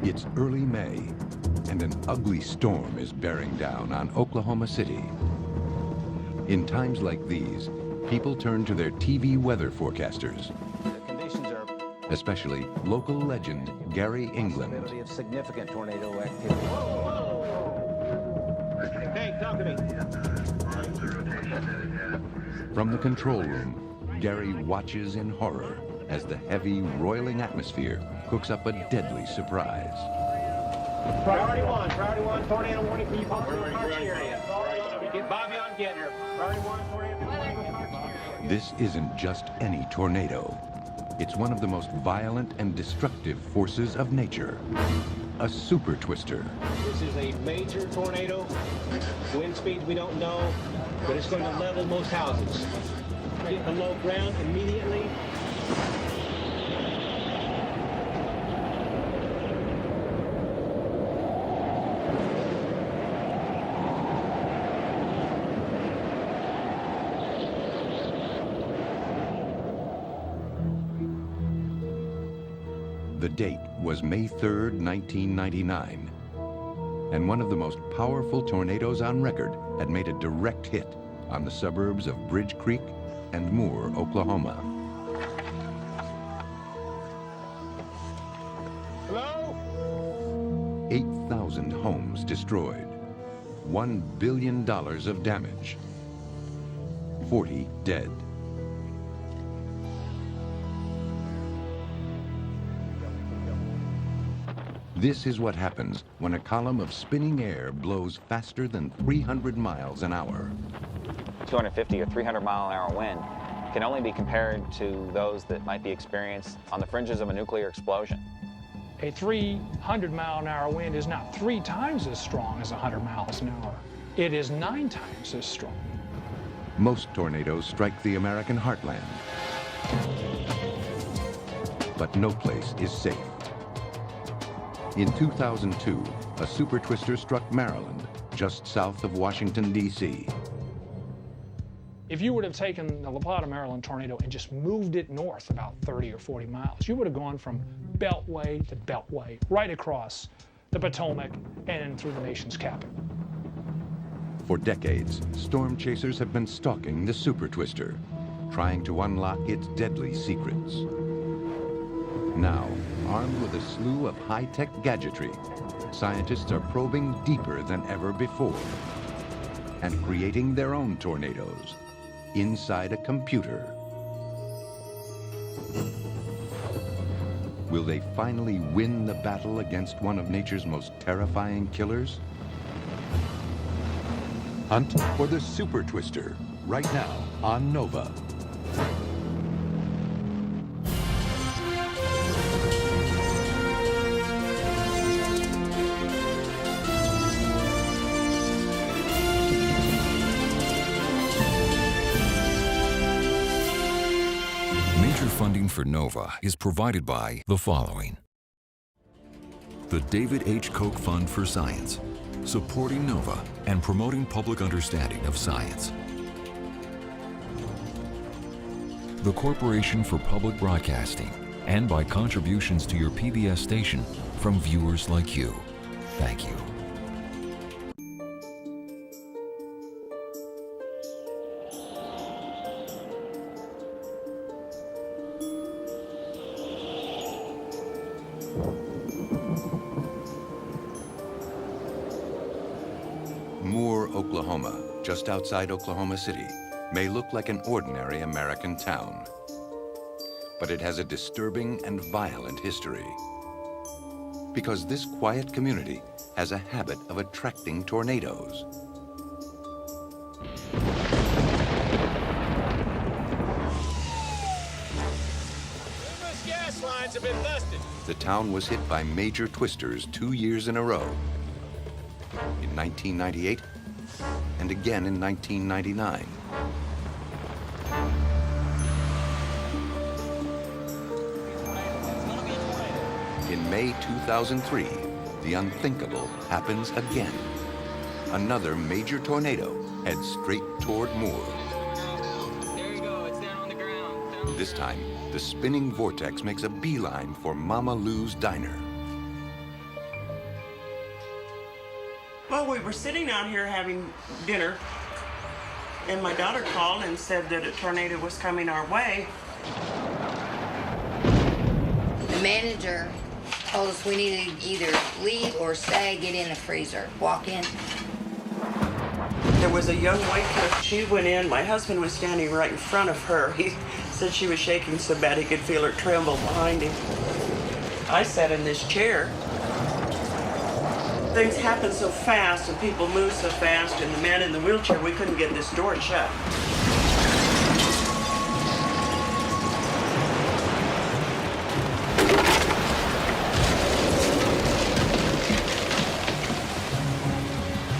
It's early May, and an ugly storm is bearing down on Oklahoma City. In times like these, people turn to their TV weather forecasters, especially local legend Gary England. Possibility of significant tornado activity. Hey, talk to me. From the control room, Gary watches in horror as the heavy, roiling atmosphere cooks up a deadly surprise. Priority one, tornado warning for you folks in the Archie area. Get Bobby on get her. Priority one, tornado warning in the Archie area. This isn't just any tornado. It's one of the most violent and destructive forces of nature. A super twister. This is a major tornado. Wind speeds we don't know, but it's going to level most houses. Get below ground immediately. The date was May 3rd, 1999. And one of the most powerful tornadoes on record had made a direct hit on the suburbs of Bridge Creek and Moore, Oklahoma. Hello? 8,000 homes destroyed. $1 billion of damage. 40 dead. This is what happens when a column of spinning air blows faster than 300 miles an hour. 250 or 300 mile an hour wind can only be compared to those that might be experienced on the fringes of a nuclear explosion. A 300 mile an hour wind is not 3 times as strong as 100 miles an hour. It is 9 times as strong. Most tornadoes strike the American heartland. But no place is safe. In 2002, a super twister struck Maryland, just south of Washington, D.C. If you would have taken the La Plata, Maryland tornado and just moved it north about 30 or 40 miles, you would have gone from beltway to beltway, right across the Potomac and through the nation's capital. For decades, storm chasers have been stalking the super twister, trying to unlock its deadly secrets. Now, armed with a slew of high-tech gadgetry, scientists are probing deeper than ever before and creating their own tornadoes inside a computer. Will they finally win the battle against one of nature's most terrifying killers? Hunt for the super twister right now on Nova. Funding for NOVA is provided by the following. The David H. Koch Fund for Science, supporting NOVA and promoting public understanding of science. The Corporation for Public Broadcasting, and by contributions to your PBS station from viewers like you. Thank you. Moore, Oklahoma, just outside Oklahoma City, may look like an ordinary American town. But it has a disturbing and violent history. Because this quiet community has a habit of attracting tornadoes. Numerous gas lines have been busted. The town was hit by major twisters 2 years in a row. In 1998, and again in 1999. In May 2003, the unthinkable happens again. Another major tornado heads straight toward Moore. There you go, it's down on the ground. This time, the spinning vortex makes a beeline for Mama Lou's Diner. Well, we were sitting out here having dinner, and my daughter called and said that a tornado was coming our way. The manager told us we needed to either leave or stay, get in the freezer, walk in. There was a young waitress. She went in. My husband was standing right in front of her. He said she was shaking so bad he could feel her tremble behind him. I sat in this chair. Things happen so fast and people move so fast, and the man in the wheelchair, we couldn't get this door shut.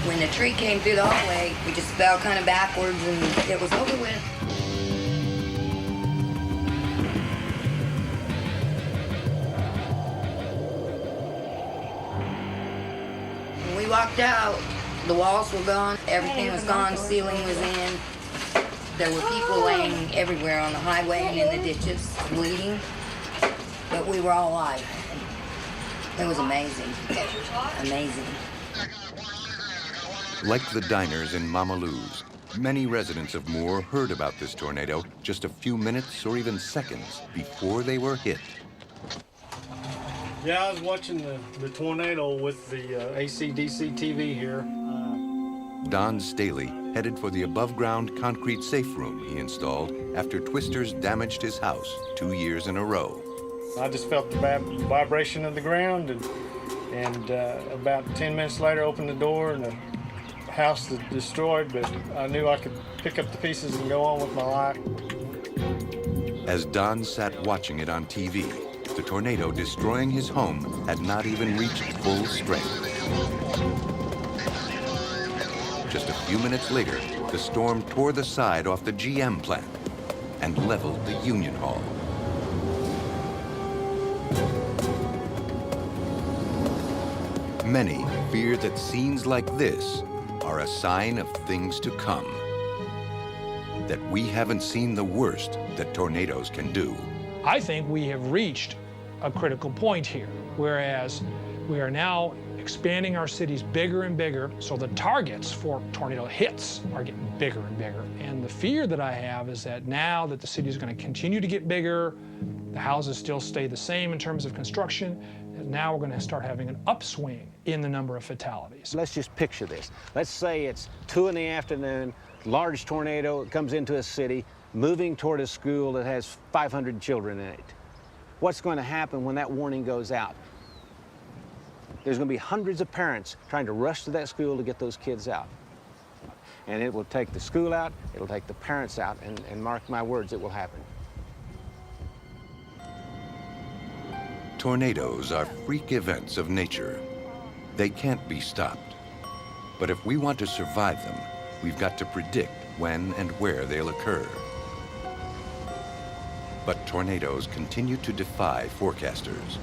When the tree came through the hallway, we just fell kind of backwards and it was over with. When we walked out, the walls were gone, everything was gone, ceiling was in. There were people laying everywhere on the highway and in the ditches, bleeding, but we were all alive. It was amazing, amazing. Like the diners in Mama Lou's, many residents of Moore heard about this tornado just a few minutes or even seconds before they were hit. Yeah, I was watching the tornado with the AC/DC TV here. Don Staley headed for the above-ground concrete safe room he installed after twisters damaged his house 2 years in a row. I just felt the vibration of the ground, and about 10 minutes later, opened the door, and the house was destroyed, but I knew I could pick up the pieces and go on with my life. As Don sat watching it on TV, the tornado destroying his home had not even reached full strength. Just a few minutes later, the storm tore the side off the GM plant and leveled the Union Hall. Many fear that scenes like this are a sign of things to come, that we haven't seen the worst that tornadoes can do. I think we have reached a critical point here, whereas we are now expanding our cities bigger and bigger, so the targets for tornado hits are getting bigger and bigger. And the fear that I have is that now that the city is going to continue to get bigger, the houses still stay the same in terms of construction, and now we're going to start having an upswing in the number of fatalities. Let's just picture this. Let's say it's 2 in the afternoon, large tornado comes into a city, moving toward a school that has 500 children in it. What's going to happen when that warning goes out? There's going to be hundreds of parents trying to rush to that school to get those kids out. And it will take the school out, it'll take the parents out, and mark my words, it will happen. Tornadoes are freak events of nature. They can't be stopped. But if we want to survive them, we've got to predict when and where they'll occur. But tornadoes continue to defy forecasters.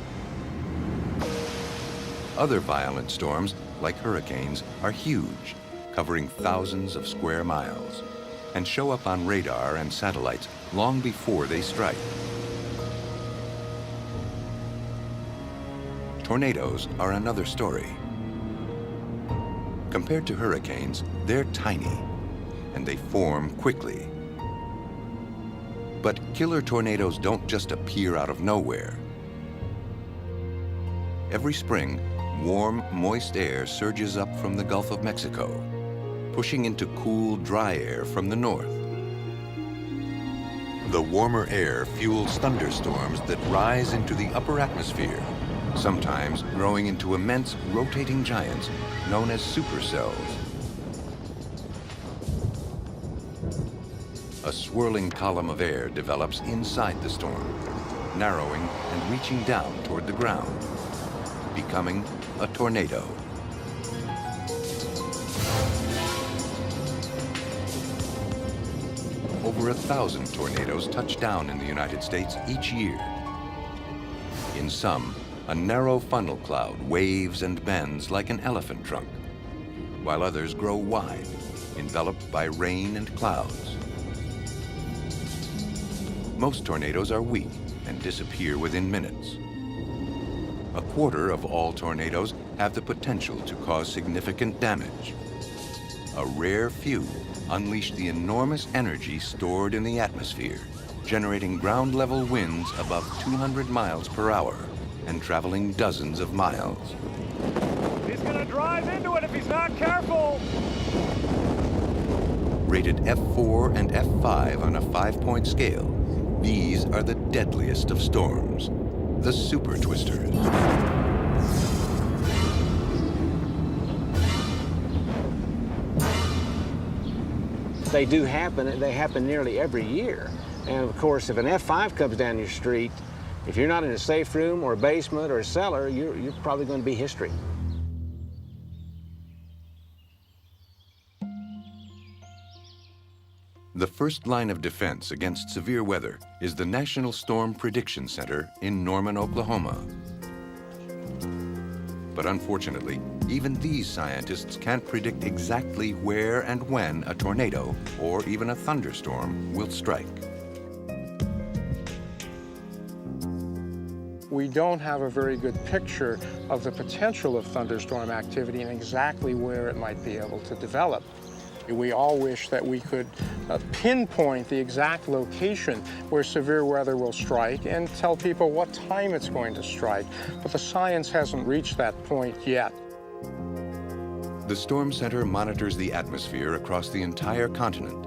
Other violent storms, like hurricanes, are huge, covering thousands of square miles, and show up on radar and satellites long before they strike. Tornadoes are another story. Compared to hurricanes, they're tiny, and they form quickly. But killer tornadoes don't just appear out of nowhere. Every spring, warm, moist air surges up from the Gulf of Mexico, pushing into cool, dry air from the north. The warmer air fuels thunderstorms that rise into the upper atmosphere, sometimes growing into immense rotating giants known as supercells. A swirling column of air develops inside the storm, narrowing and reaching down toward the ground, becoming a tornado. Over 1,000 tornadoes touch down in the United States each year. In some, a narrow funnel cloud waves and bends like an elephant trunk, while others grow wide, enveloped by rain and clouds. Most tornadoes are weak and disappear within minutes. a quarter of all tornadoes have the potential to cause significant damage. A rare few unleash the enormous energy stored in the atmosphere, generating ground-level winds above 200 miles per hour and traveling dozens of miles. He's gonna drive into it if he's not careful. Rated F4 and F5 on a 5-point scale, these are the deadliest of storms, the super twisters. They do happen, they happen nearly every year. And of course, if an F5 comes down your street, if you're not in a safe room or a basement or a cellar, you're probably going to be history. The first line of defense against severe weather is the National Storm Prediction Center in Norman, Oklahoma. But unfortunately, even these scientists can't predict exactly where and when a tornado or even a thunderstorm will strike. We don't have a very good picture of the potential of thunderstorm activity and exactly where it might be able to develop. We all wish that we could pinpoint the exact location where severe weather will strike and tell people what time it's going to strike, but the science hasn't reached that point yet. The Storm Center monitors the atmosphere across the entire continent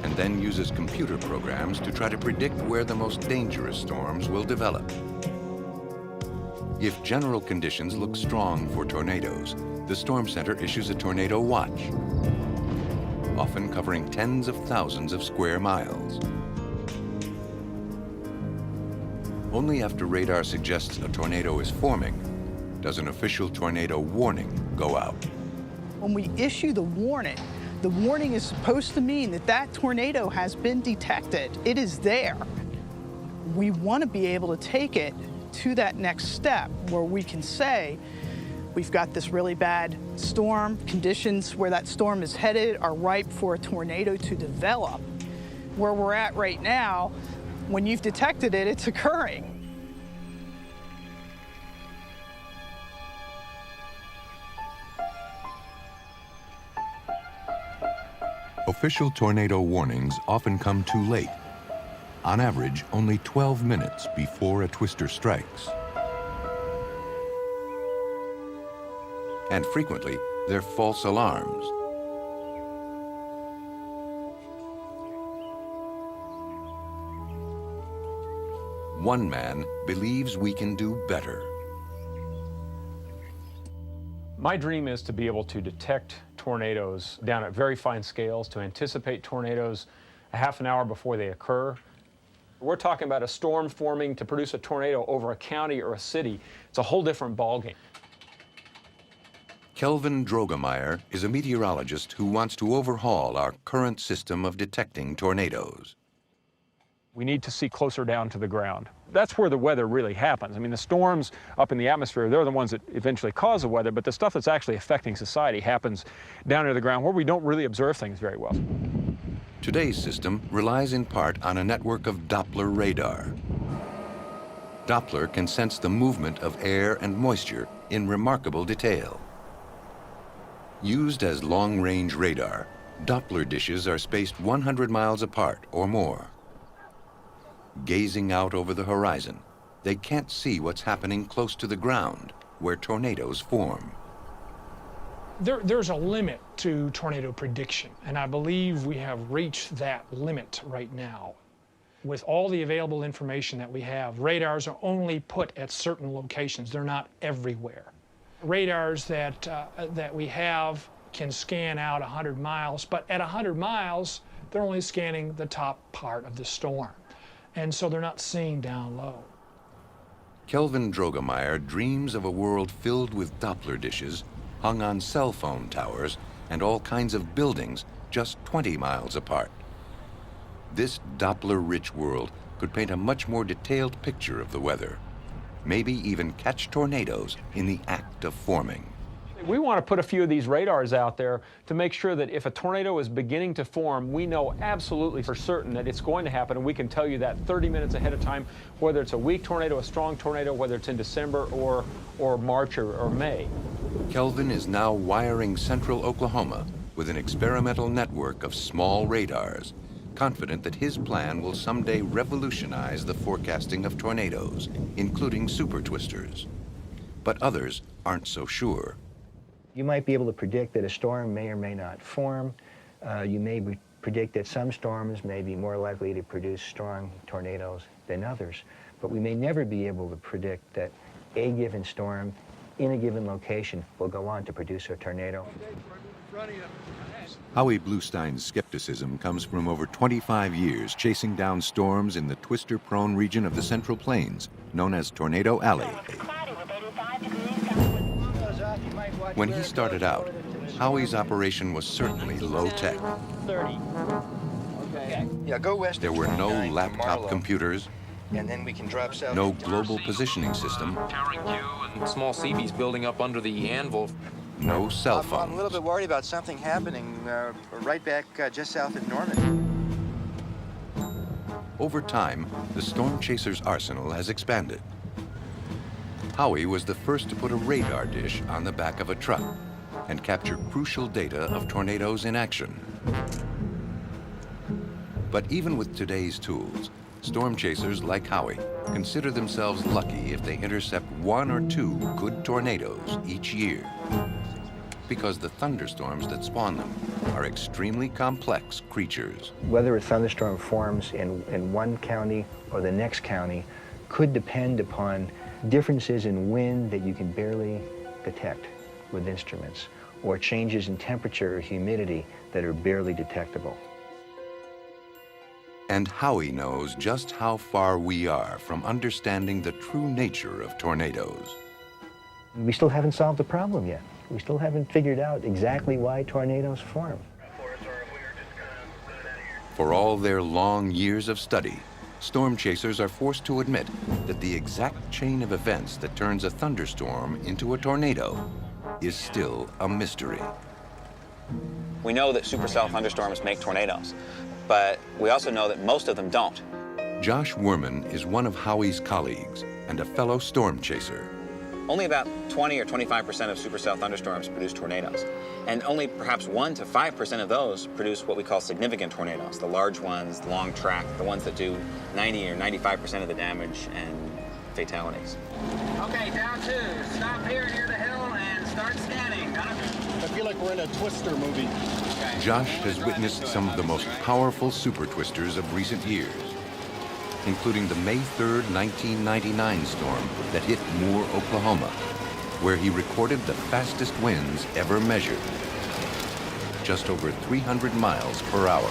and then uses computer programs to try to predict where the most dangerous storms will develop. If general conditions look strong for tornadoes, the Storm Center issues a tornado watch, often covering tens of thousands of square miles. Only after radar suggests a tornado is forming does an official tornado warning go out. When we issue the warning is supposed to mean that that tornado has been detected. It is there. We want to be able to take it to that next step where we can say, we've got this really bad storm. Conditions where that storm is headed are ripe for a tornado to develop. Where we're at right now, when you've detected it, it's occurring. Official tornado warnings often come too late. On average, only 12 minutes before a twister strikes. And frequently, they're false alarms. One man believes we can do better. My dream is to be able to detect tornadoes down at very fine scales, to anticipate tornadoes a half an hour before they occur. We're talking about a storm forming to produce a tornado over a county or a city. It's a whole different ballgame. Kelvin Drogemeyer is a meteorologist who wants to overhaul our current system of detecting tornadoes. We need to see closer down to the ground. That's where the weather really happens. I mean, the storms up in the atmosphere, they're the ones that eventually cause the weather, but the stuff that's actually affecting society happens down near the ground where we don't really observe things very well. Today's system relies in part on a network of Doppler radar. Doppler can sense the movement of air and moisture in remarkable detail. Used as long-range radar, Doppler dishes are spaced 100 miles apart or more. Gazing out over the horizon, they can't see what's happening close to the ground, where tornadoes form. There's a limit to tornado prediction, and I believe we have reached that limit right now. With all the available information that we have, radars are only put at certain locations. They're not everywhere. Radars that we have can scan out 100 miles, but at 100 miles, they're only scanning the top part of the storm. And so they're not seeing down low. Kelvin Drogemeyer dreams of a world filled with Doppler dishes hung on cell phone towers and all kinds of buildings just 20 miles apart. This Doppler-rich world could paint a much more detailed picture of the weather, maybe even catch tornadoes in the act of forming. We want to put a few of these radars out there to make sure that if a tornado is beginning to form, we know absolutely for certain that it's going to happen, and we can tell you that 30 minutes ahead of time, whether it's a weak tornado, a strong tornado, whether it's in December or March or May. Kelvin is now wiring central Oklahoma with an experimental network of small radars, confident that his plan will someday revolutionize the forecasting of tornadoes, including super twisters. But others aren't so sure. You might be able to predict that a storm may or may not form. You may predict that some storms may be more likely to produce strong tornadoes than others, but we may never be able to predict that a given storm in a given location will go on to produce a tornado. Howie Bluestein's skepticism comes from over 25 years chasing down storms in the twister-prone region of the Central Plains, known as Tornado Alley. When he started out, Howie's operation was certainly low-tech. Yeah, go west. There were no laptop computers, and then we can drop south. no global positioning system, small CBs building up under the anvil. no cell I'm a phones. little bit worried about something happening right back just south of Norman. Over time, the storm chaser's arsenal has expanded. Howie was the first to put a radar dish on the back of a truck and capture crucial data of tornadoes in action. But even with today's tools, storm chasers like Howie consider themselves lucky if they intercept 1 or 2 good tornadoes each year, because the thunderstorms that spawn them are extremely complex creatures. Whether a thunderstorm forms in one county or the next county could depend upon differences in wind that you can barely detect with instruments, or changes in temperature or humidity that are barely detectable. And Howie knows just how far we are from understanding the true nature of tornadoes. We still haven't solved the problem yet. We still haven't figured out exactly why tornadoes form. For all their long years of study, storm chasers are forced to admit that the exact chain of events that turns a thunderstorm into a tornado is still a mystery. We know that supercell thunderstorms make tornadoes, but we also know that most of them don't. Josh Werman is one of Howie's colleagues and a fellow storm chaser. Only about 20 or 25% of supercell thunderstorms produce tornadoes, and only perhaps 1 to 5% of those produce what we call significant tornadoes, the large ones, the long track, the ones that do 90 or 95% of the damage and fatalities. Okay, down 2. Stop here near the hill and start scanning. Got it? I feel like we're in a twister movie. Okay. Josh has witnessed some of the most powerful super twisters of recent years, including the May 3rd, 1999 storm that hit Moore, Oklahoma, where he recorded the fastest winds ever measured, just over 300 miles per hour.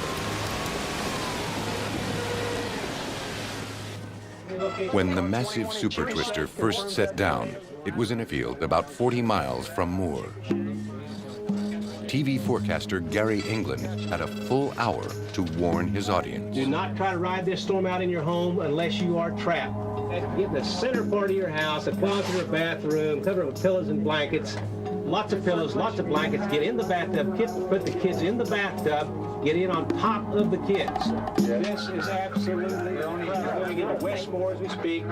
When the massive super twister first set down, it was in a field about 40 miles from Moore. TV forecaster Gary England had a full hour to warn his audience. Do not try to ride this storm out in your home unless you are trapped. Get in the center part of your house, a closet or a bathroom, cover it with pillows and blankets. Lots of pillows, lots of blankets. Get in the bathtub, put the kids in the bathtub, get in on top of the kids. This is absolutely the only going into Westmore as we speak.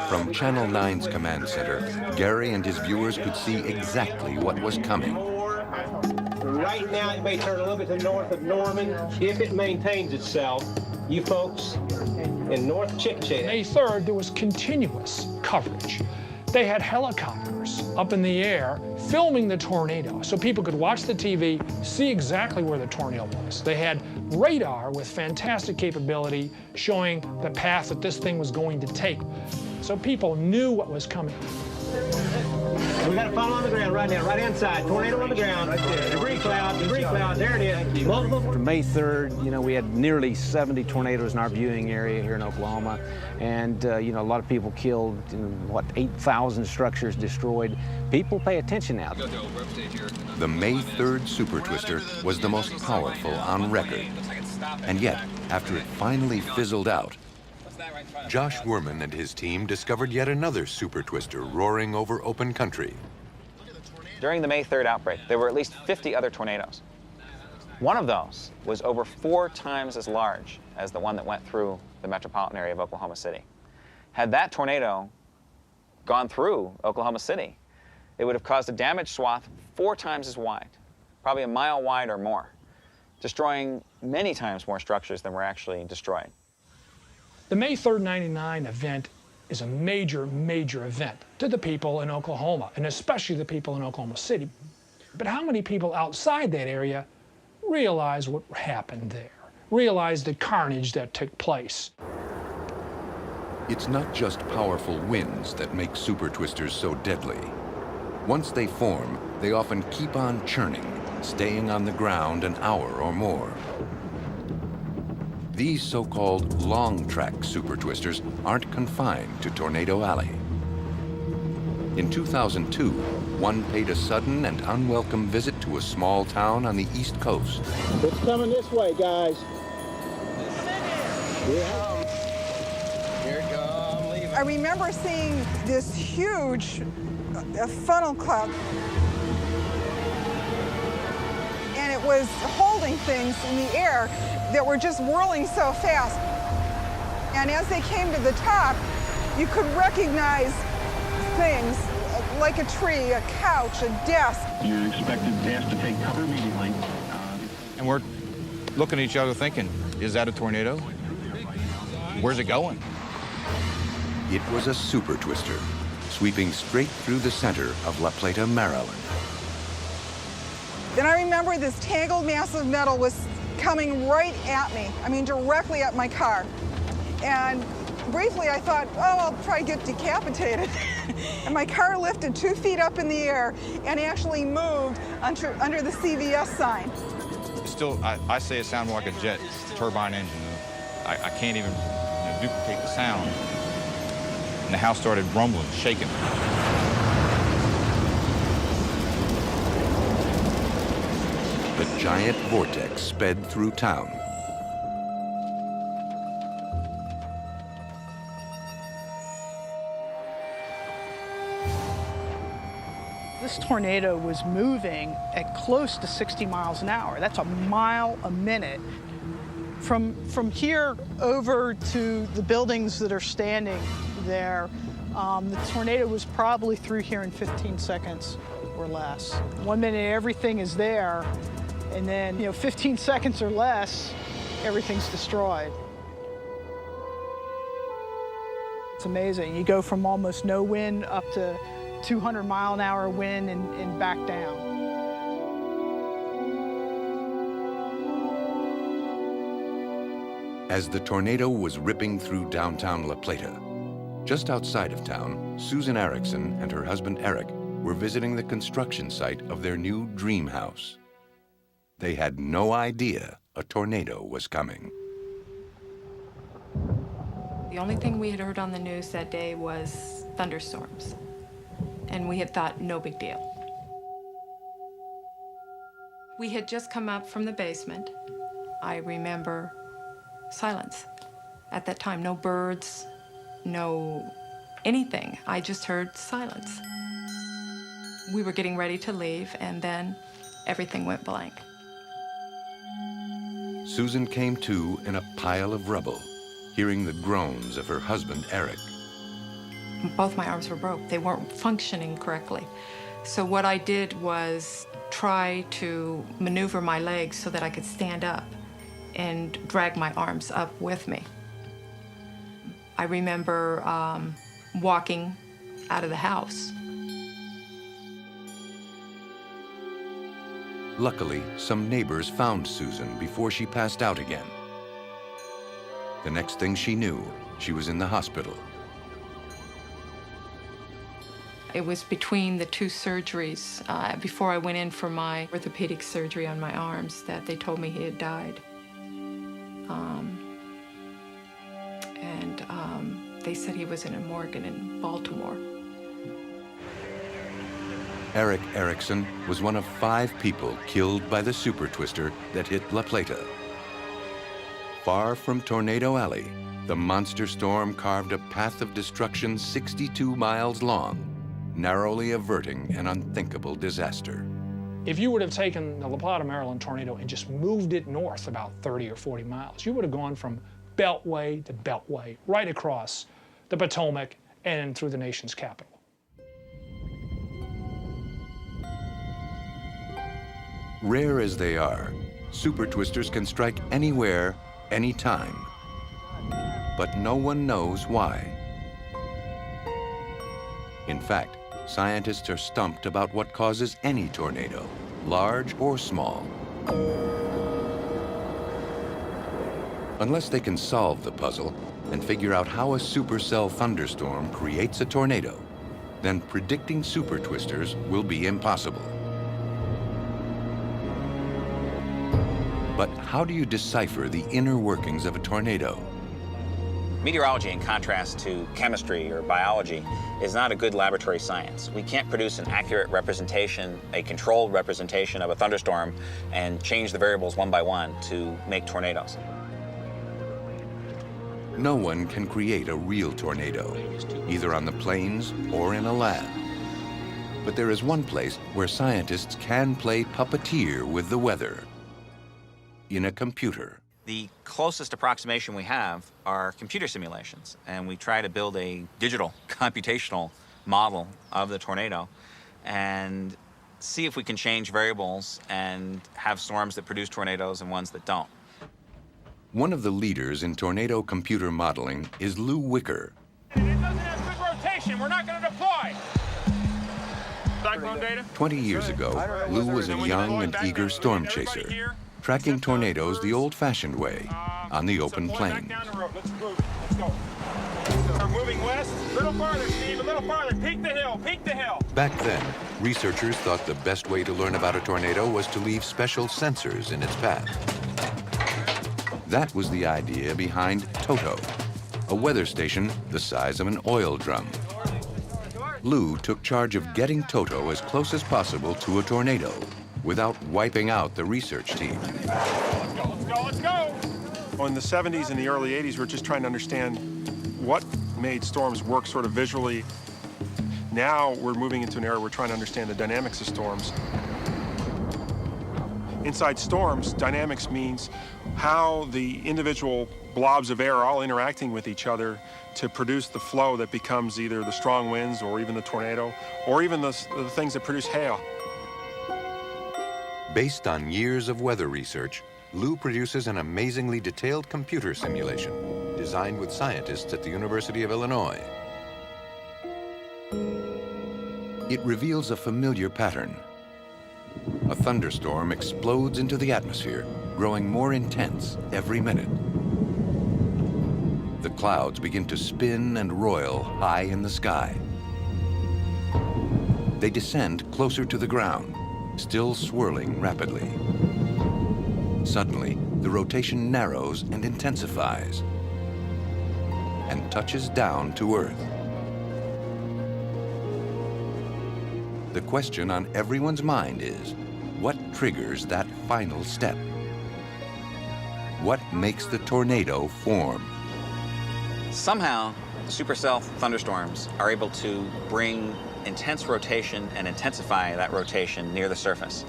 From Channel 9's command center, Gary and his viewers could see exactly what was coming. Right now, it may turn a little bit to the north of Norman. If it maintains itself, you folks in North Chickasha. May 3rd, there was continuous coverage. They had helicopters up in the air filming the tornado so people could watch the TV, see exactly where the tornado was. They had radar with fantastic capability showing the path that this thing was going to take. So people knew what was coming. We got a fall on the ground right now, right inside. Tornado on the ground. Right there. Debris cloud, there it is. Multiple. From May 3rd, we had nearly 70 tornadoes in our viewing area here in Oklahoma. And, a lot of people killed, 8,000 structures destroyed. People pay attention now. The May 3rd super twister was the most powerful on record. And yet, after it finally fizzled out, Josh Werman and his team discovered yet another super twister roaring over open country. During the May 3rd outbreak, there were at least 50 other tornadoes. One of those was over 4 times as large as the one that went through the metropolitan area of Oklahoma City. Had that tornado gone through Oklahoma City, it would have caused a damaged swath 4 times as wide, probably a mile wide or more, destroying many times more structures than were actually destroyed. The May 3rd, 99 event is a major, major event to the people in Oklahoma, and especially the people in Oklahoma City. But how many people outside that area realize what happened there, realize the carnage that took place? It's not just powerful winds that make super twisters so deadly. Once they form, they often keep on churning, staying on the ground an hour or more. These so-called long-track super twisters aren't confined to Tornado Alley. In 2002, one paid a sudden and unwelcome visit to a small town on the East Coast. It's coming this way, guys. Here it comes, I'm leaving. I remember seeing this huge funnel cloud. And it was holding things in the air that were just whirling so fast. And as they came to the top, you could recognize things like a tree, a couch, a desk. You're expected to take cover immediately. And we're looking at each other thinking, is that a tornado? Where's it going? It was a super twister, sweeping straight through the center of La Plata, Maryland. Then I remember this tangled mass of metal was coming right at me. I mean, directly at my car. And briefly I thought, oh, I'll probably get decapitated. And my car lifted 2 feet up in the air and actually moved under the CVS sign. Still, I say it sounded more like a jet turbine engine. I can't even duplicate the sound. And the house started rumbling, shaking. The giant vortex sped through town. This tornado was moving at close to 60 miles an hour. That's a mile a minute. From here over to the buildings that are standing there, the tornado was probably through here in 15 seconds or less. 1 minute everything is there, and then 15 seconds or less, everything's destroyed. It's amazing. You go from almost no wind up to 200-mile-an-hour wind and back down. As the tornado was ripping through downtown La Plata, just outside of town, Susan Erickson and her husband Eric were visiting the construction site of their new dream house. They had no idea a tornado was coming. The only thing we had heard on the news that day was thunderstorms, and we had thought, no big deal. We had just come up from the basement. I remember silence. At that time, no birds, no anything. I just heard silence. We were getting ready to leave, and then everything went blank. Susan came to in a pile of rubble, hearing the groans of her husband, Eric. Both my arms were broke. They weren't functioning correctly. So what I did was try to maneuver my legs so that I could stand up and drag my arms up with me. I remember walking out of the house. Luckily, some neighbors found Susan before she passed out again. The next thing she knew, she was in the hospital. It was between the 2 surgeries, before I went in for my orthopedic surgery on my arms, that they told me he had died. They said he was in a morgue in Baltimore. Eric Erickson was one of 5 people killed by the super twister that hit La Plata. Far from Tornado Alley, the monster storm carved a path of destruction 62 miles long, narrowly averting an unthinkable disaster. If you would have taken the La Plata, Maryland tornado and just moved it north about 30 or 40 miles, you would have gone from beltway to beltway, right across the Potomac and through the nation's capital. Rare as they are, super twisters can strike anywhere, anytime. But no one knows why. In fact, scientists are stumped about what causes any tornado, large or small. Unless they can solve the puzzle and figure out how a supercell thunderstorm creates a tornado, then predicting super twisters will be impossible. But how do you decipher the inner workings of a tornado? Meteorology, in contrast to chemistry or biology, is not a good laboratory science. We can't produce an accurate representation, a controlled representation of a thunderstorm and change the variables one by one to make tornadoes. No one can create a real tornado, either on the plains or in a lab. But there is one place where scientists can play puppeteer with the weather: in a computer. The closest approximation we have are computer simulations, and we try to build a digital computational model of the tornado and see if we can change variables and have storms that produce tornadoes and ones that don't. One of the leaders in tornado computer modeling is Lou Wicker. It doesn't have good rotation. We're not going to deploy. Cyclone data? 20 years ago, Lou was a young and eager storm chaser, tracking tornadoes the old-fashioned way, on the open plains. Let's move. Let's go. We're moving west. A little farther, Steve. A little farther. Peek the hill. Peek the hill. Back then, researchers thought the best way to learn about a tornado was to leave special sensors in its path. That was the idea behind Toto, a weather station the size of an oil drum. Lou took charge of getting Toto as close as possible to a tornado without wiping out the research team. Let's go, let's go, let's go! Well, in the 70s and the early 80s, we're just trying to understand what made storms work sort of visually. Now we're moving into an era where we're trying to understand the dynamics of storms. Inside storms, dynamics means how the individual blobs of air are all interacting with each other to produce the flow that becomes either the strong winds or even the tornado, or even the things that produce hail. Based on years of weather research, Lou produces an amazingly detailed computer simulation designed with scientists at the University of Illinois. It reveals a familiar pattern. A thunderstorm explodes into the atmosphere, growing more intense every minute. The clouds begin to spin and roil high in the sky. They descend closer to the ground, still swirling rapidly. Suddenly, the rotation narrows and intensifies and touches down to Earth. The question on everyone's mind is, what triggers that final step? What makes the tornado form? Somehow, supercell thunderstorms are able to bring intense rotation and intensify that rotation near the surface.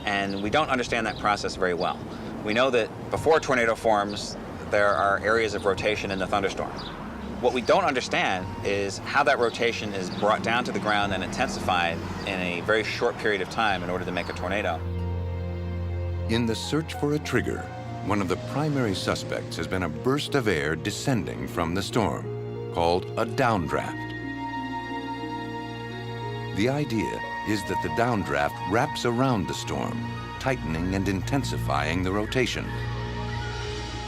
And we don't understand that process very well. We know that before a tornado forms, there are areas of rotation in the thunderstorm. What we don't understand is how that rotation is brought down to the ground and intensified in a very short period of time in order to make a tornado. In the search for a trigger, one of the primary suspects has been a burst of air descending from the storm, called a downdraft. The idea is that the downdraft wraps around the storm, tightening and intensifying the rotation.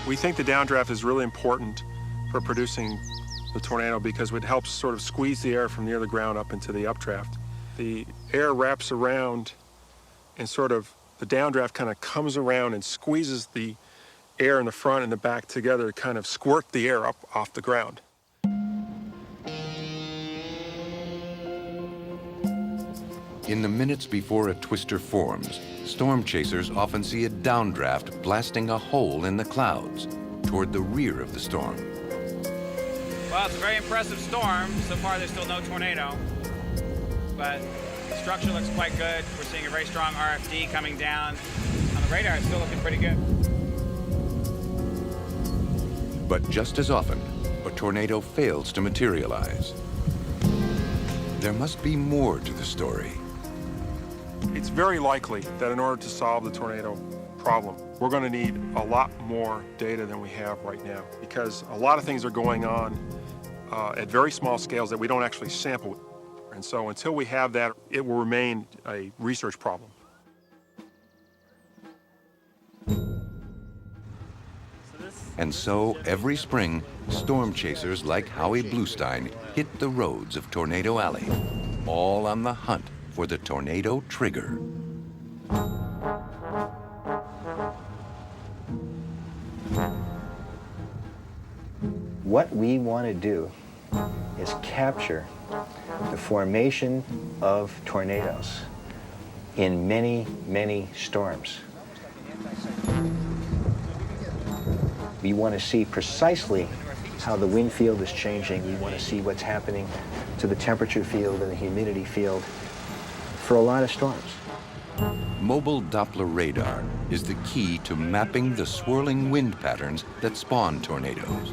We think the downdraft is really important for producing the tornado because it helps sort of squeeze the air from near the ground up into the updraft. The air wraps around and sort of the downdraft kind of comes around and squeezes the air in the front and the back together to kind of squirt the air up off the ground. In the minutes before a twister forms, storm chasers often see a downdraft blasting a hole in the clouds toward the rear of the storm. Well, it's a very impressive storm. So far, there's still no tornado. but the structure looks quite good. We're seeing a very strong RFD coming down. On the radar, it's still looking pretty good. But just as often, a tornado fails to materialize. There must be more to the story. It's very likely that in order to solve the tornado problem, we're going to need a lot more data than we have right now, because a lot of things are going on at very small scales that we don't actually sample. And so until we have that, it will remain a research problem. And so, every spring, storm chasers like Howie Bluestein hit the roads of Tornado Alley, all on the hunt for the tornado trigger. What we want to do is capture the formation of tornadoes in many, many storms. We want to see precisely how the wind field is changing. We want to see what's happening to the temperature field and the humidity field for a lot of storms. Mobile Doppler radar is the key to mapping the swirling wind patterns that spawn tornadoes.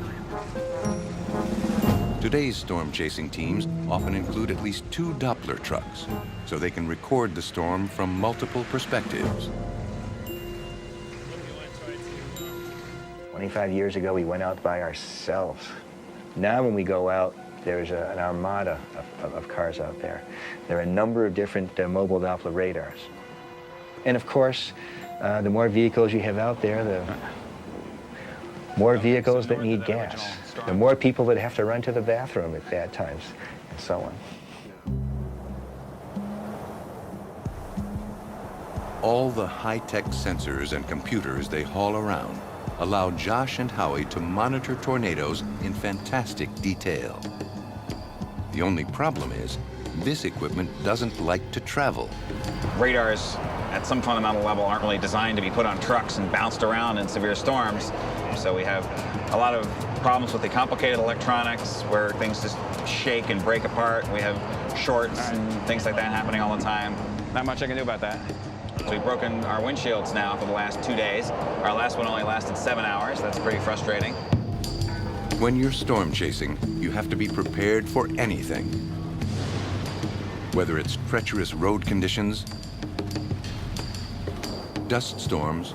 Today's storm chasing teams often include at least 2 Doppler trucks, so they can record the storm from multiple perspectives. 25 years ago, we went out by ourselves. Now when we go out, there's an armada of cars out there. There are a number of different mobile Doppler radars. And of course, the more vehicles you have out there, the more vehicles that need gas, the more people that have to run to the bathroom at bad times, and so on. All the high-tech sensors and computers they haul around allow Josh and Howie to monitor tornadoes in fantastic detail. The only problem is, this equipment doesn't like to travel. Radars at some fundamental level aren't really designed to be put on trucks and bounced around in severe storms. So we have a lot of problems with the complicated electronics where things just shake and break apart. We have shorts and things like that happening all the time. Not much I can do about that. So we've broken our windshields now for the last 2 days. Our last one only lasted 7 hours. That's pretty frustrating. When you're storm chasing, you have to be prepared for anything. Whether it's treacherous road conditions, dust storms,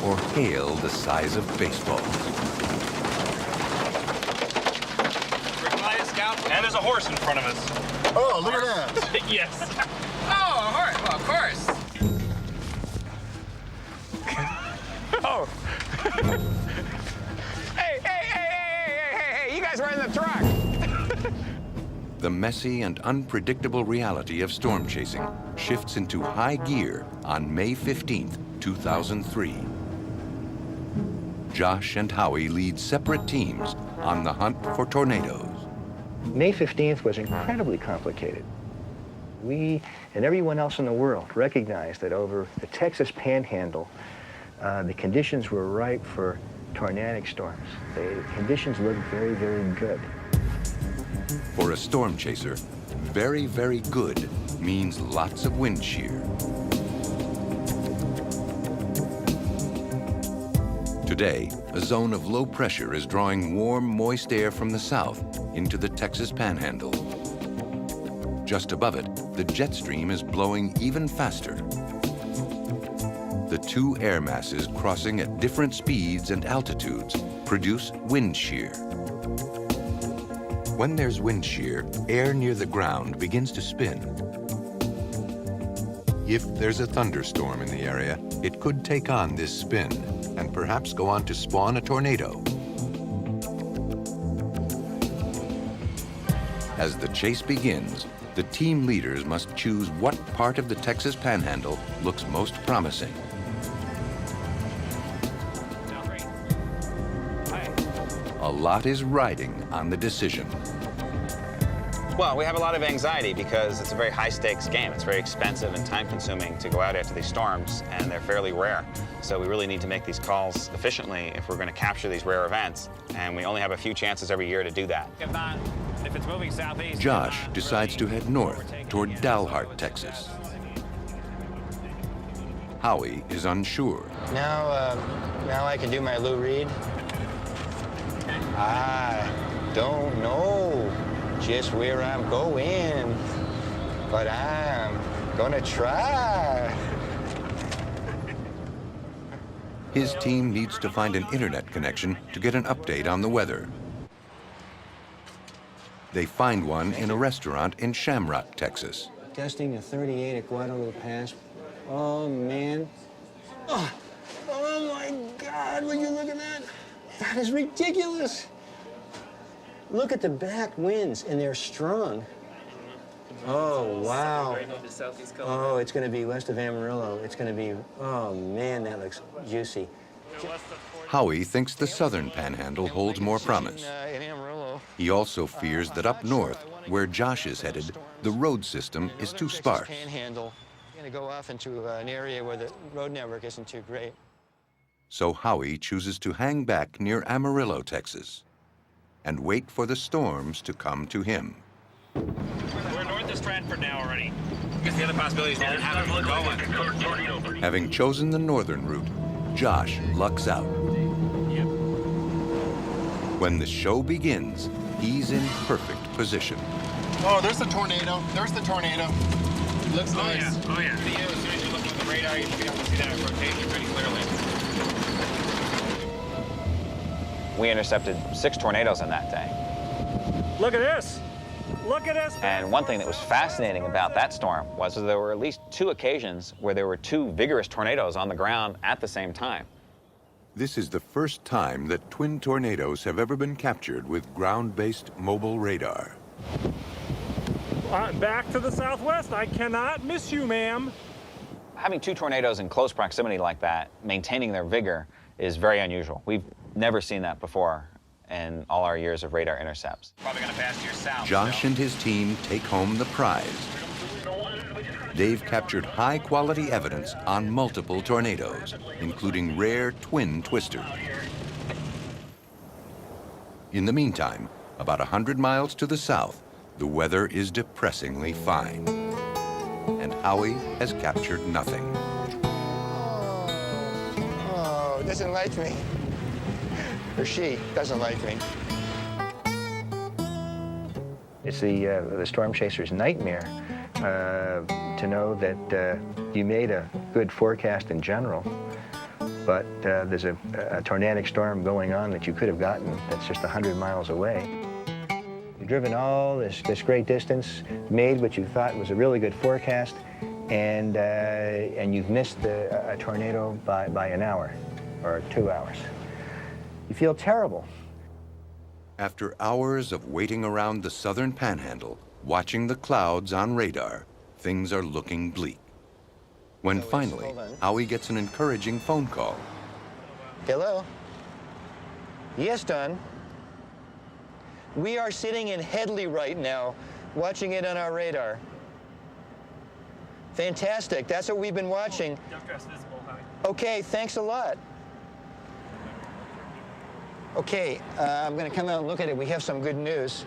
or hail the size of baseballs. And there's a horse in front of us. Oh, look at that. Yes. Oh, a horse. Well, of course. Oh. Hey, you guys were in the truck. The messy and unpredictable reality of storm chasing shifts into high gear on May 15th, 2003. Josh and Howie lead separate teams on the hunt for tornadoes. May 15th was incredibly complicated. We and everyone else in the world recognized that over the Texas Panhandle, the conditions were ripe for tornadic storms. The conditions looked very, very good. For a storm chaser, very, very good means lots of wind shear. Today, a zone of low pressure is drawing warm, moist air from the south into the Texas Panhandle. Just above it, the jet stream is blowing even faster. The 2 air masses crossing at different speeds and altitudes produce wind shear. When there's wind shear, air near the ground begins to spin. If there's a thunderstorm in the area, it could take on this spin and perhaps go on to spawn a tornado. As the chase begins, the team leaders must choose what part of the Texas Panhandle looks most promising. A lot is riding on the decision. Well, we have a lot of anxiety because it's a very high-stakes game. It's very expensive and time-consuming to go out after these storms, and they're fairly rare. So we really need to make these calls efficiently if we're going to capture these rare events, and we only have a few chances every year to do that. If not, if it's moving southeast, Josh decides to head north toward Dalhart, Texas. Howie is unsure. Now I can do my Lou Reed. I don't know just where I'm going, but I'm gonna try. His team needs to find an internet connection to get an update on the weather. They find one in a restaurant in Shamrock, Texas. Gusting to 38 at Guadalupe Pass. Oh, man. Oh my God, will you look at that? That is ridiculous. Look at the back winds, and they're strong. Oh, wow. Oh, it's going to be west of Amarillo. It's going to be, oh, man, that looks juicy. Howie thinks the southern panhandle holds more promise. He also fears that up north, where Josh is headed, the road system is too sparse. Panhandle. Going to go off into an area where the road network isn't too great. So Howie chooses to hang back near Amarillo, Texas, and wait for the storms to come to him. We're north of Stratford now already. Because the other possibility is we didn't have it going. Having chosen the northern route, Josh lucks out. When the show begins, he's in perfect position. Oh, there's the tornado. There's the tornado. It looks nice. Yeah. Oh, yeah. See, as soon as you look at the radar, you should be able to see that rotation pretty clearly. We intercepted 6 tornadoes in that day. Look at this. Look at this. And one thing that was fascinating about that storm was that there were at least 2 occasions where there were 2 vigorous tornadoes on the ground at the same time. This is the first time that twin tornadoes have ever been captured with ground-based mobile radar. Back to the southwest. I cannot miss you, ma'am. Having 2 tornadoes in close proximity like that, maintaining their vigor, is very unusual. We've never seen that before in all our years of radar intercepts. Probably going to pass to your south. Josh and his team take home the prize. They've captured high-quality evidence on multiple tornadoes, including rare twin twisters. In the meantime, about 100 miles to the south, the weather is depressingly fine. And Howie has captured nothing. Oh, doesn't like me. Or she doesn't like me. It's the storm chaser's nightmare to know that you made a good forecast in general, but there's a tornadic storm going on that you could have gotten that's just 100 miles away. You've driven all this great distance, made what you thought was a really good forecast, and you've missed a tornado by an hour or 2 hours. You feel terrible. After hours of waiting around the southern panhandle, watching the clouds on radar, things are looking bleak. When finally, Howie gets an encouraging phone call. Hello? Yes, Don. We are sitting in Headley right now, watching it on our radar. Fantastic. That's what we've been watching. Okay, thanks a lot. Okay, I'm going to come out and look at it. We have some good news.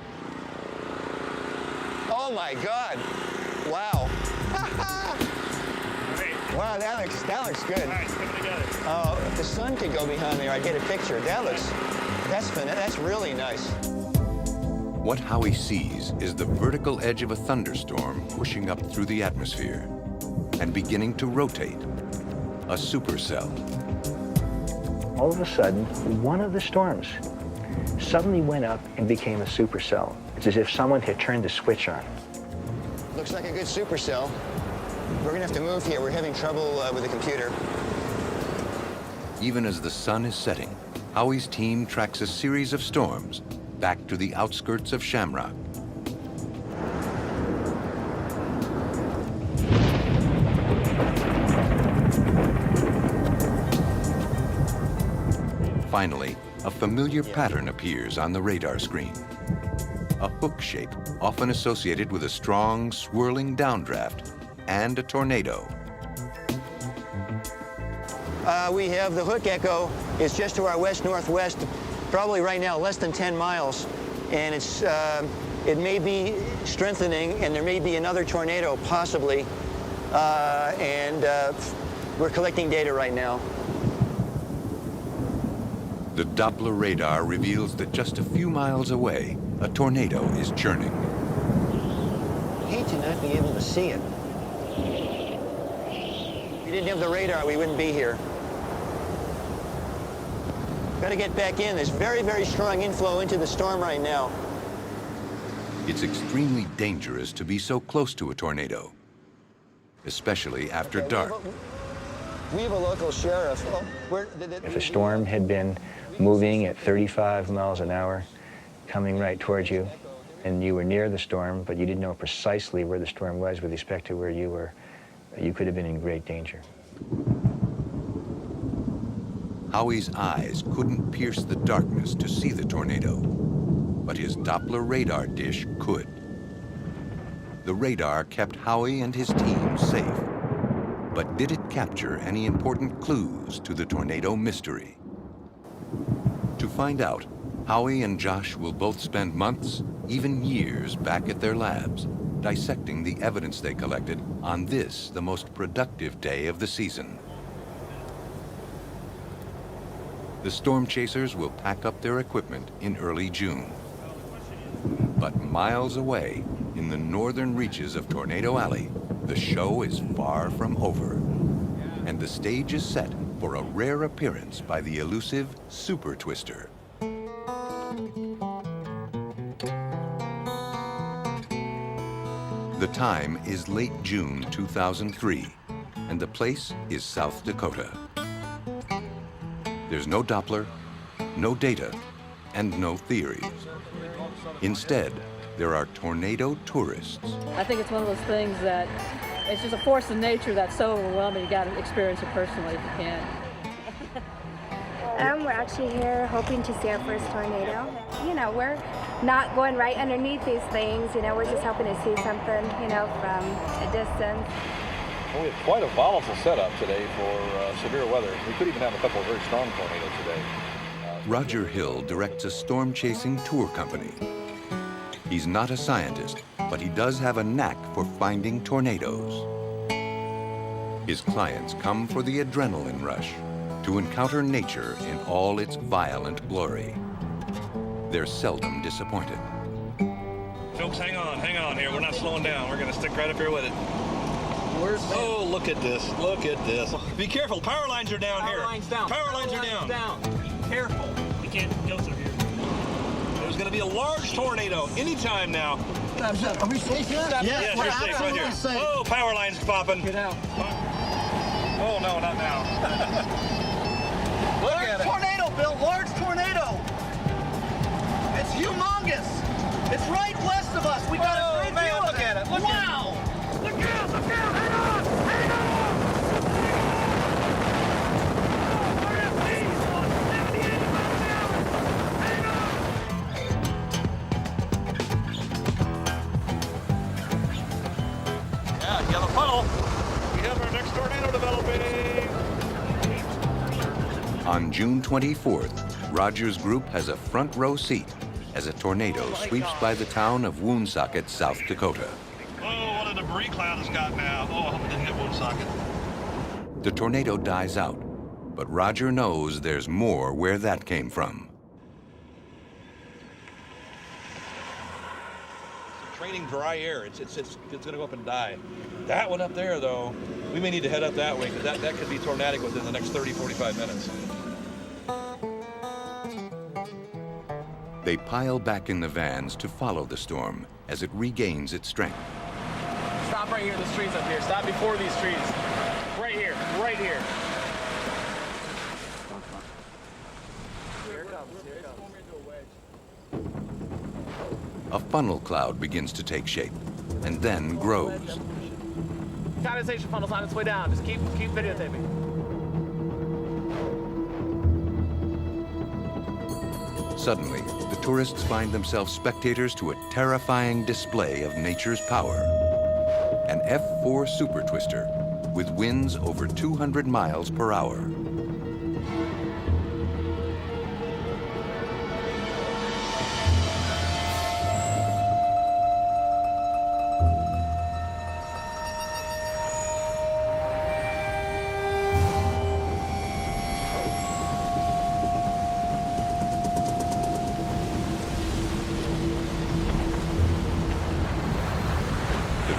Oh, my God. Wow. Wow, that looks good. All right, put it together. Oh, if the sun could go behind there, I'd get a picture. That's really nice. What Howie sees is the vertical edge of a thunderstorm pushing up through the atmosphere and beginning to rotate, a supercell. All of a sudden, one of the storms suddenly went up and became a supercell. It's as if someone had turned the switch on. Looks like a good supercell. We're gonna have to move here. We're having trouble with the computer. Even as the sun is setting, Howie's team tracks a series of storms back to the outskirts of Shamrock. Finally, a familiar pattern appears on the radar screen. A hook shape often associated with a strong, swirling downdraft and a tornado. We have the Hook Echo. It's just to our west-northwest, probably right now less than 10 miles. And it may be strengthening, and there may be another tornado possibly. We're collecting data right now. The Doppler radar reveals that just a few miles away, a tornado is churning. I hate to not be able to see it. If we didn't have the radar, we wouldn't be here. Got to get back in. There's very, very strong inflow into the storm right now. It's extremely dangerous to be so close to a tornado, especially after dark. We have a local sheriff. If a storm had been moving at 35 miles an hour, coming right towards you, and you were near the storm, but you didn't know precisely where the storm was with respect to where you were, you could have been in great danger. Howie's eyes couldn't pierce the darkness to see the tornado, but his Doppler radar dish could. The radar kept Howie and his team safe, but did it capture any important clues to the tornado mystery? To find out, Howie and Josh will both spend months, even years, back at their labs, dissecting the evidence they collected on this, the most productive day of the season. The storm chasers will pack up their equipment in early June. But miles away, in the northern reaches of Tornado Alley, the show is far from over. And the stage is set for a rare appearance by the elusive Super Twister. The time is late June 2003, and the place is South Dakota. There's no Doppler, no data, and no theories. Instead, there are tornado tourists. I think it's one of those things that it's just a force of nature that's so overwhelming, you got to experience it personally if you can. We're actually here hoping to see our first tornado. You know, we're not going right underneath these things, you know, we're just hoping to see something, you know, from a distance. Well, we have quite a volatile setup today for severe weather. We could even have a couple of very strong tornadoes today. Roger Hill directs a storm-chasing tour company. He's not a scientist, but he does have a knack for finding tornadoes. His clients come for the adrenaline rush, to encounter nature in all its violent glory. They're seldom disappointed. Folks, hang on here. We're not slowing down. We're going to stick right up here with it. Oh, look at this. Look at this. Be careful. Power lines are down here. Power lines down. Power lines are down. Careful. We can't go through here. There's going to be a large tornado anytime now. Are we safe here? Yes, you're safe right here. Safe. Oh, power lines popping. Get out. Oh, no, not now. Look at it. Tornado, Bill. Large tornado. It's humongous. It's right west of us. We got a great view of it. Look at it. Look wow. Look out. Look out. Hang on. Hang on. Yeah, yellow funnel. We have our next tornado developing. On June 24th, Roger's group has a front row seat as a tornado sweeps by the town of Woonsocket, South Dakota. Oh, what a debris cloud it's got now. Oh, I hope it didn't hit Woonsocket. The tornado dies out, but Roger knows there's more where that came from. Training dry air. It's going to go up and die. That one up there, though, we may need to head up that way because that could be tornadic within the next 30, 45 minutes. They pile back in the vans to follow the storm as it regains its strength. Stop right here in the streets up here. Stop before these trees. Right here. Right here. A funnel cloud begins to take shape and then grows. Condensation funnel's on its way down. Just keep videotaping. Suddenly, the tourists find themselves spectators to a terrifying display of nature's power. An F4 Super Twister with winds over 200 miles per hour.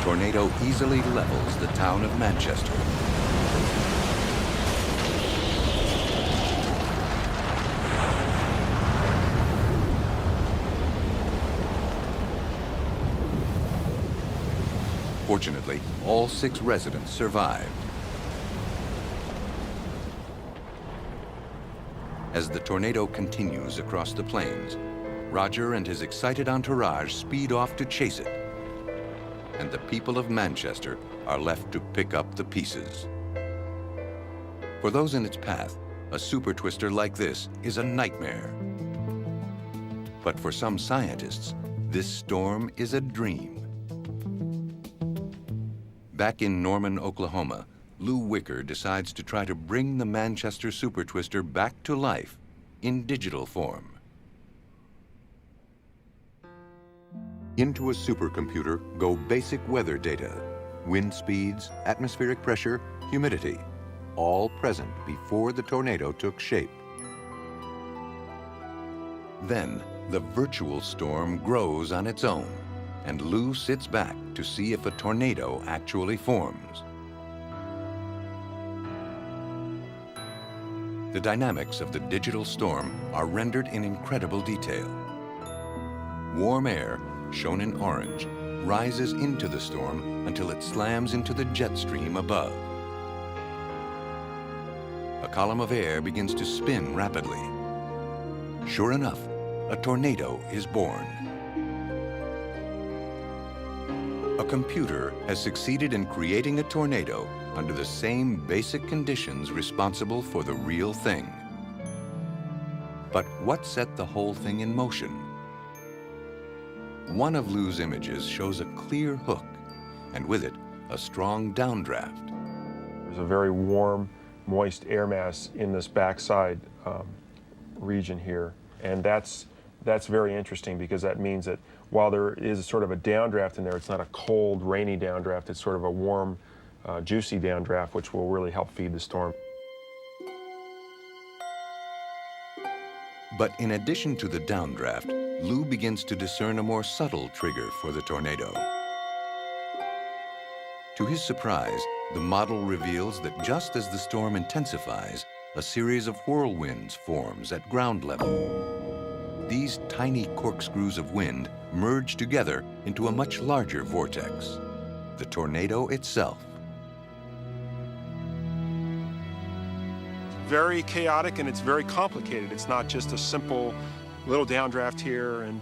tornado easily levels the town of Manchester. Fortunately, all 6 residents survived. As the tornado continues across the plains, Roger and his excited entourage speed off to chase it. And the people of Manchester are left to pick up the pieces. For those in its path, a super twister like this is a nightmare. But for some scientists, this storm is a dream. Back in Norman, Oklahoma, Lou Wicker decides to try to bring the Manchester super twister back to life in digital form. Into a supercomputer go basic weather data, wind speeds, atmospheric pressure, humidity, all present before the tornado took shape. Then, the virtual storm grows on its own, and Lou sits back to see if a tornado actually forms. The dynamics of the digital storm are rendered in incredible detail. Warm air, shown in orange, rises into the storm until it slams into the jet stream above. A column of air begins to spin rapidly. Sure enough, a tornado is born. A computer has succeeded in creating a tornado under the same basic conditions responsible for the real thing. But what set the whole thing in motion? One of Lou's images shows a clear hook, and with it, a strong downdraft. There's a very warm, moist air mass in this backside region here, and that's very interesting because that means that while there is sort of a downdraft in there, it's not a cold, rainy downdraft, it's sort of a warm, juicy downdraft, which will really help feed the storm. But in addition to the downdraft, Lou begins to discern a more subtle trigger for the tornado. To his surprise, the model reveals that just as the storm intensifies, a series of whirlwinds forms at ground level. These tiny corkscrews of wind merge together into a much larger vortex, the tornado itself. Very chaotic and it's very complicated. It's not just a simple little downdraft here and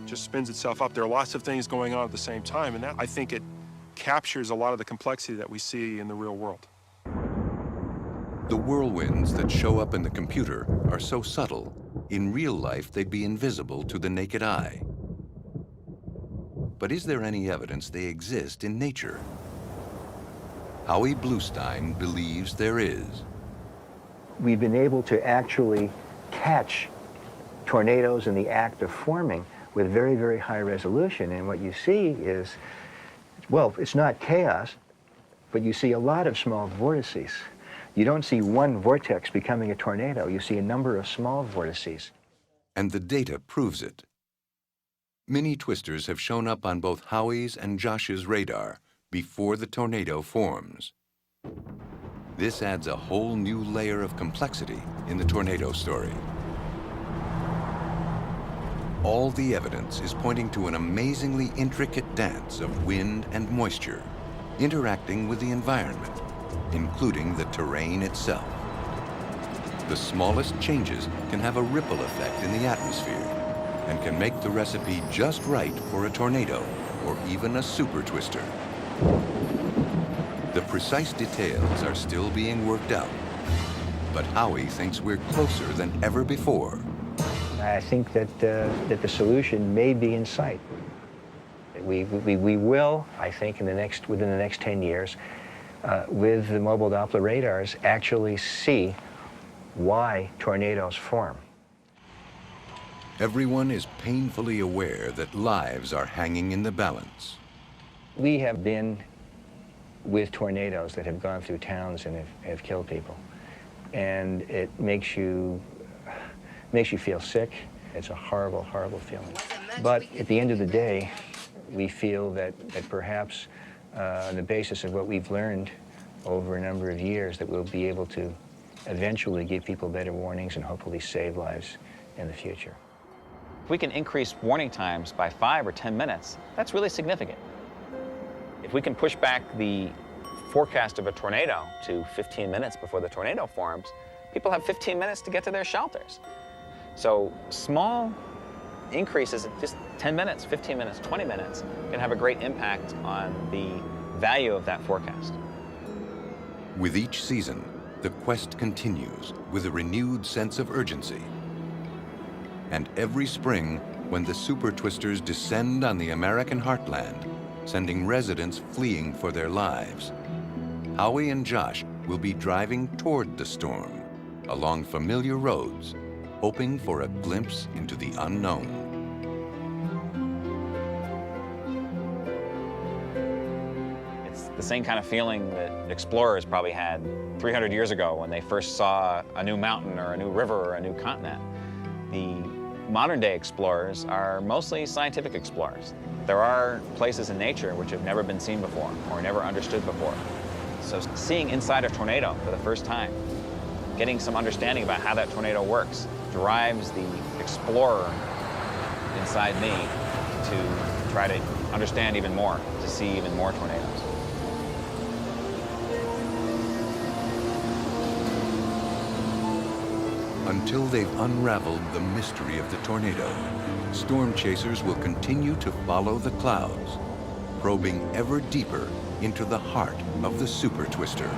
just spins itself up. There are lots of things going on at the same time, and that, I think it captures a lot of the complexity that we see in the real world. The whirlwinds that show up in the computer are so subtle, in real life they'd be invisible to the naked eye. But is there any evidence they exist in nature? Howie Bluestein believes there is. We've been able to actually catch tornadoes in the act of forming with very, very high resolution. And what you see is, well, it's not chaos, but you see a lot of small vortices. You don't see one vortex becoming a tornado. You see a number of small vortices. And the data proves it. Mini twisters have shown up on both Howie's and Josh's radar before the tornado forms. This adds a whole new layer of complexity in the tornado story. All the evidence is pointing to an amazingly intricate dance of wind and moisture, interacting with the environment, including the terrain itself. The smallest changes can have a ripple effect in the atmosphere and can make the recipe just right for a tornado or even a super twister. The precise details are still being worked out, but Howie thinks we're closer than ever before. I think that the solution may be in sight. We will, I think, within the next 10 years, with the mobile Doppler radars, actually see why tornadoes form. Everyone is painfully aware that lives are hanging in the balance. We have been with tornadoes that have gone through towns and have killed people. And it makes you feel sick. It's a horrible, horrible feeling. But at the end of the day, we feel that perhaps on the basis of what we've learned over a number of years, that we'll be able to eventually give people better warnings and hopefully save lives in the future. If we can increase warning times by 5 or 10 minutes, that's really significant. If we can push back the forecast of a tornado to 15 minutes before the tornado forms, people have 15 minutes to get to their shelters. So small increases in just 10 minutes, 15 minutes, 20 minutes can have a great impact on the value of that forecast. With each season, the quest continues with a renewed sense of urgency. And every spring, when the super twisters descend on the American heartland, sending residents fleeing for their lives, Howie and Josh will be driving toward the storm, along familiar roads, hoping for a glimpse into the unknown. It's the same kind of feeling that explorers probably had 300 years ago when they first saw a new mountain or a new river or a new continent. The modern day explorers are mostly scientific explorers. There are places in nature which have never been seen before or never understood before. So seeing inside a tornado for the first time, getting some understanding about how that tornado works, drives the explorer inside me to try to understand even more, to see even more tornadoes. Until they've unraveled the mystery of the tornado, storm chasers will continue to follow the clouds, probing ever deeper into the heart of the super twister.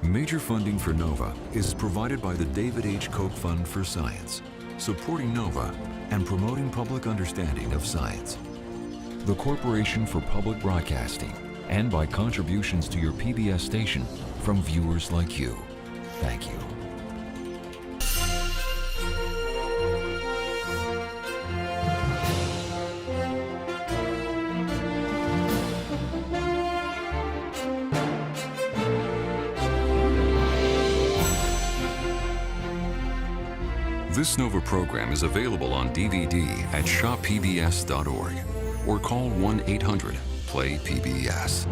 Major funding for NOVA is provided by the David H. Koch Fund for Science, supporting NOVA and promoting public understanding of science. The Corporation for Public Broadcasting, and by contributions to your PBS station from viewers like you. Thank you. This NOVA program is available on DVD at shoppbs.org or call 1-800-PLAY-PBS.